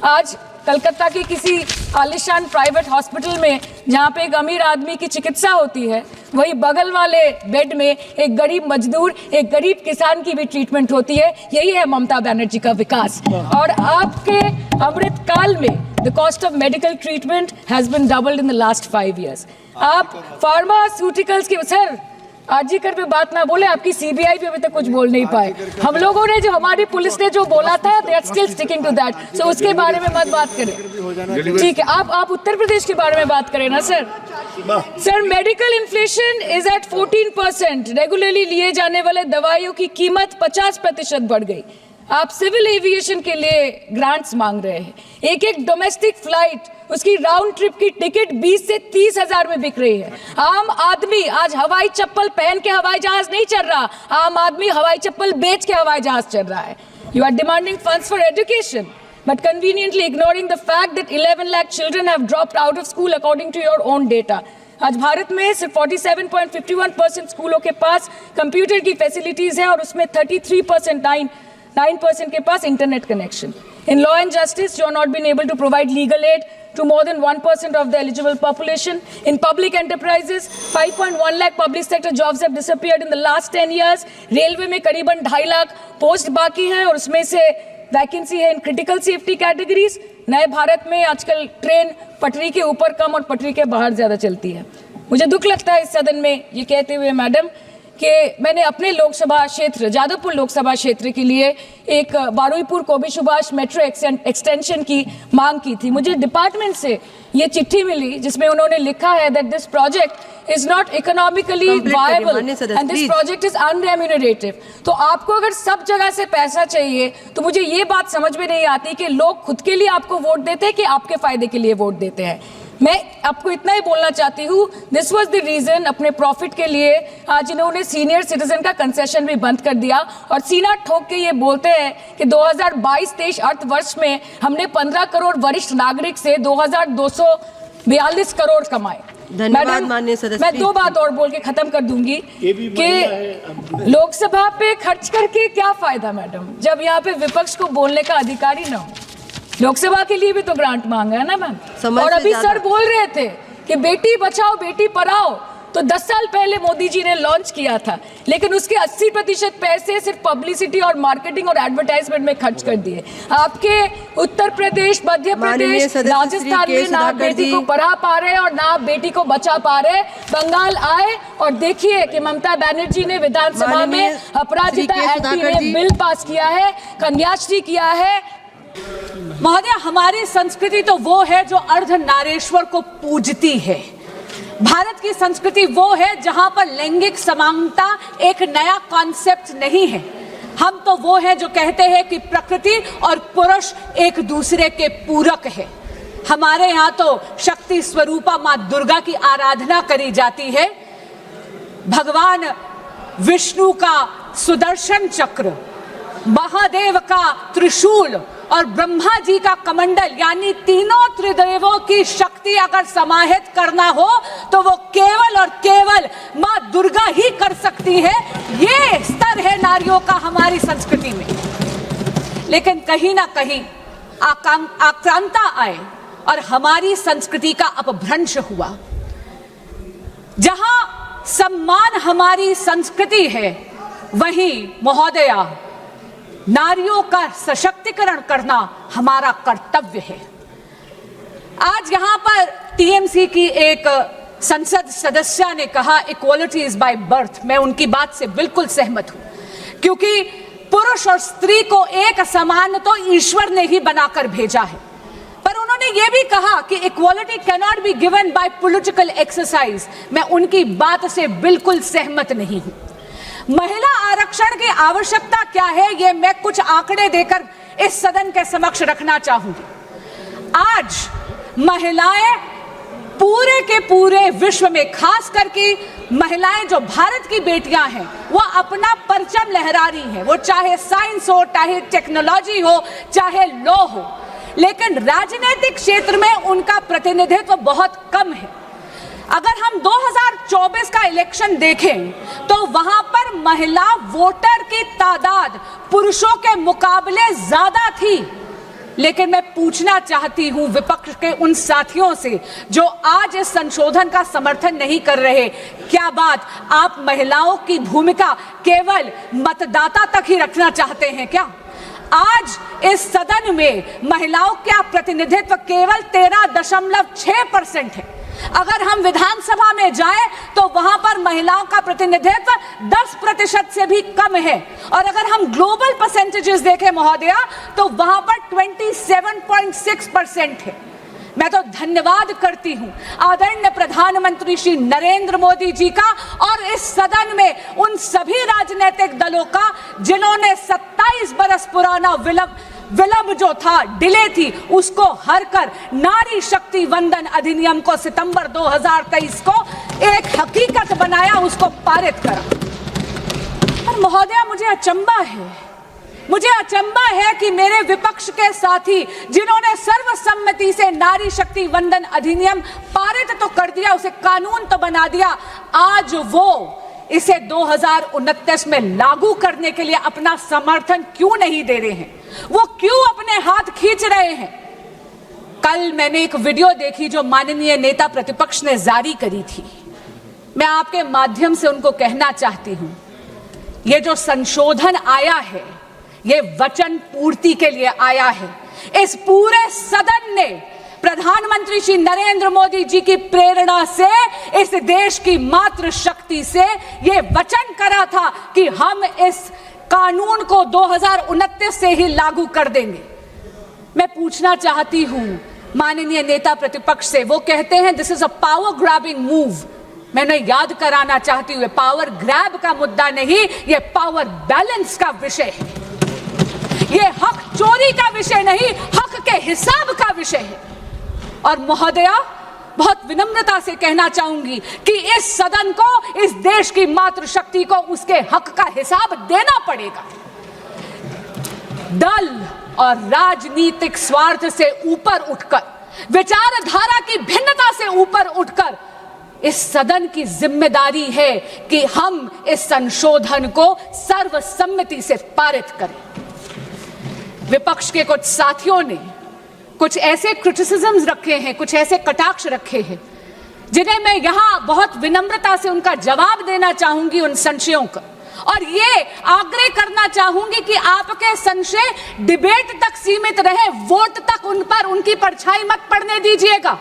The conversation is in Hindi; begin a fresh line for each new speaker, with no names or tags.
आज कलकत्ता के किसी आलिशान प्राइवेट हॉस्पिटल में जहाँ पे एक अमीर आदमी की चिकित्सा होती है, वही बगल वाले बेड में एक गरीब मजदूर, एक गरीब किसान की भी ट्रीटमेंट होती है। यही है ममता बनर्जी का विकास। और आपके अमृत काल में the cost of medical treatment has been doubled in the last 5 years। आप फार्मास्यूटिकल्स की सर आरजीकर पे बात ना बोले, आपकी सीबीआई पे अभी तक कुछ बोल नहीं पाए। हम लोगों ने जो, हमारी पुलिस ने जो बोला था, they are still sticking to that. So उसके बारे में मत बात करें, ठीक है? आप उत्तर प्रदेश के बारे में बात करें ना sir. Sir, medical inflation is at 14%। Regularly लिए जाने वाले दवाइयों की कीमत 50% बढ़ गई। आप सिविल एविएशन के लिए ग्रांट्स मांग रहे हैं। एक डोमेस्टिक फ्लाइट, उसकी राउंड ट्रिप की टिकट 20 से 30 हजार में बिक रही है। आम आदमी आज हवाई चप्पल पहन के हवाई जहाज नहीं चल रहा, आम आदमी हवाई चप्पल बेच के हवाई जहाज चल रहा है। You are demanding funds for education but conveniently ignoring the fact that 11 lakh children have dropped out of school according to your own data। आज भारत में सिर्फ 47.51% स्कूलों के पास कंप्यूटर की फैसिलिटीज है और उसमें 9% के पास internet connection. In law and justice, you are not been able to provide legal aid to more than 1% of the eligible population. In public enterprises, 5.1 lakh public sector jobs have disappeared in the last 10 years. Railway में करीबन 2.5 लाख पोस्ट बाकी हैं और उसमें से वैकेंसी है इन क्रिटिकल सेफ्टी कैटेगरीज। नए भारत में आजकल ट्रेन पटरी के ऊपर कम और पटरी के बाहर ज्यादा चलती है। मुझे दुख लगता है इस सदन में ये कहते हुए मैडम कि मैंने अपने लोकसभा क्षेत्र जादवपुर लोकसभा क्षेत्र के लिए एक बारुईपुर कोबी सुभाष मेट्रो एक्सटेंशन की मांग की थी। मुझे डिपार्टमेंट से ये चिट्ठी मिली जिसमें उन्होंने लिखा है that this project is not economically viable and this project is unremunerative. तो आपको अगर सब जगह से पैसा चाहिए तो मुझे ये बात समझ में नहीं आती कि लोग खुद के लिए आपको वोट देते हैं कि आपके फायदे के लिए वोट देते हैं। मैं आपको इतना ही बोलना चाहती हूँ, दिस वॉज द रीजन अपने प्रॉफिट के लिए आज इन्होंने सीनियर सिटीजन का कंसेशन भी बंद कर दिया और सीना ठोक के ये बोलते हैं कि 2022-23 अर्थ वर्ष में हमने 15 करोड़ वरिष्ठ नागरिक से 2242 करोड़ कमाए।
धन्यवाद माननीय सदस्य।
मैं 2 बात और बोल के खत्म कर दूंगी कि लोकसभा पे खर्च करके क्या फायदा मैडम, जब यहाँ पे विपक्ष को बोलने का अधिकार ही ना हो। लोकसभा के लिए भी तो ग्रांट मांगा है ना मैम। और अभी सर बोल रहे थे कि बेटी बचाओ बेटी पढ़ाओ, तो 10 साल पहले मोदी जी ने लॉन्च किया था, लेकिन उसके 80% पैसे सिर्फ पब्लिसिटी और मार्केटिंग और एडवर्टाइजमेंट में खर्च कर दिए। आपके उत्तर प्रदेश, मध्य प्रदेश, राजस्थान में ना बेटी को पढ़ा पा रहे और ना बेटी को बचा पा रहे। बंगाल आए और देखिए कि ममता बनर्जी ने विधानसभा में अपराजिता एक्ट में बिल पास किया है, कन्याश्री किया है।
महोदय, हमारी संस्कृति तो वो है जो अर्धनारेश्वर को पूजती है। भारत की संस्कृति वो है जहां पर लैंगिक समानता एक नया कॉन्सेप्ट नहीं है। हम तो वो है जो कहते हैं कि प्रकृति और पुरुष एक दूसरे के पूरक है। हमारे यहाँ तो शक्ति स्वरूपा माँ दुर्गा की आराधना करी जाती है। भगवान विष्णु का सुदर्शन चक्र, महादेव का त्रिशूल और ब्रह्मा जी का कमंडल, यानी तीनों त्रिदेवों की शक्ति अगर समाहित करना हो तो वो केवल और केवल माँ दुर्गा ही कर सकती है। ये स्तर है नारियों का हमारी संस्कृति में। लेकिन कहीं ना कहीं आक्रांता आए और हमारी संस्कृति का अपभ्रंश हुआ। जहां सम्मान हमारी संस्कृति है, वहीं महोदया नारियों का सशक्तिकरण करना हमारा कर्तव्य है। आज यहाँ पर टीएमसी की एक संसद सदस्य ने कहा इक्वालिटी इज बाय बर्थ। मैं उनकी बात से बिल्कुल सहमत हूँ, क्योंकि पुरुष और स्त्री को एक समान तो ईश्वर ने ही बनाकर भेजा है। पर उन्होंने ये भी कहा कि equality can not be given by political exercise. मैं उनकी बात से बिल्कुल सहमत नहीं हूँ। महिला आरक्षण की आवश्यकता क्या है, ये मैं कुछ आंकड़े देकर इस सदन के समक्ष रखना चाहूंगी। आज महिलाएं पूरे के पूरे विश्व में, खास करके महिलाएं जो भारत की बेटियां हैं, वो अपना परचम लहरा रही हैं। वो चाहे साइंस हो, चाहे टेक्नोलॉजी हो, चाहे लॉ हो, लेकिन राजनीतिक क्षेत्र में उनका प्रतिनिधित्व बहुत कम है। अगर हम 2024 का इलेक्शन देखें तो वहां पर महिला वोटर की तादाद पुरुषों के मुकाबले ज्यादा थी। लेकिन मैं पूछना चाहती हूं विपक्ष के उन साथियों से जो आज इस संशोधन का समर्थन नहीं कर रहे, क्या बात आप महिलाओं की भूमिका केवल मतदाता तक ही रखना चाहते हैं क्या? आज इस सदन में महिलाओं का प्रतिनिधित्व केवल 13.6% है। अगर हम विधानसभा में जाएं तो वहां पर महिलाओं का प्रतिनिधित्व 10% से भी कम है, और अगर हम ग्लोबल परसेंटेजेस देखें महोदया तो वहां पर 27.6% है। मैं तो धन्यवाद करती हूं आदरणीय प्रधानमंत्री श्री नरेंद्र मोदी जी का और इस सदन में उन सभी राजनीतिक दलों का जिन्होंने 27 बरस पुराना विलंब जो था, डिले थी, उसको हर कर नारी शक्ति वंदन अधिनियम को सितंबर 2023 को एक हकीकत बनाया, उसको पारित करा। और महोदया मुझे अचंबा है कि मेरे विपक्ष के साथी जिन्होंने सर्वसम्मति से नारी शक्ति वंदन अधिनियम पारित तो कर दिया, उसे कानून तो बना दिया, आज वो इसे 2029 में लागू करने के लिए अपना समर्थन क्यों नहीं दे रहे हैं? वो क्यों अपने हाथ खींच रहे हैं? कल मैंने एक वीडियो देखी जो माननीय नेता प्रतिपक्ष ने जारी करी थी। मैं आपके माध्यम से उनको कहना चाहती हूं, ये जो संशोधन आया है ये वचन पूर्ति के लिए आया है। इस पूरे सदन ने प्रधानमंत्री श्री नरेंद्र मोदी जी की प्रेरणा से, इस देश की मातृ शक्ति से ये वचन करा था कि हम इस कानून को 2029 से ही लागू कर देंगे। मैं पूछना चाहती हूं माननीय नेता प्रतिपक्ष से, वो कहते हैं this is a power grabbing move. मैंने याद कराना चाहती हूँ पावर ग्रैब का मुद्दा नहीं, ये पावर बैलेंस का विषय है। ये हक चोरी का विषय नहीं, हक के हिसाब का विषय है। और महोदया, बहुत विनम्रता से कहना चाहूंगी कि इस सदन को, इस देश की मातृशक्ति को उसके हक का हिसाब देना पड़ेगा। दल और राजनीतिक स्वार्थ से ऊपर उठकर, विचारधारा की भिन्नता से ऊपर उठकर इस सदन की जिम्मेदारी है कि हम इस संशोधन को सर्वसम्मति से पारित करें। विपक्ष के कुछ साथियों ने कुछ ऐसे क्रिटिसिज्म्स रखे हैं, कुछ ऐसे कटाक्ष रखे हैं, जिन्हें मैं यहां बहुत विनम्रता से उनका जवाब देना चाहूंगी, उन संशयों का। और ये आग्रह करना चाहूंगी कि आपके संशय डिबेट तक सीमित रहे, वोट तक उन पर उनकी परछाई मत पड़ने दीजिएगा।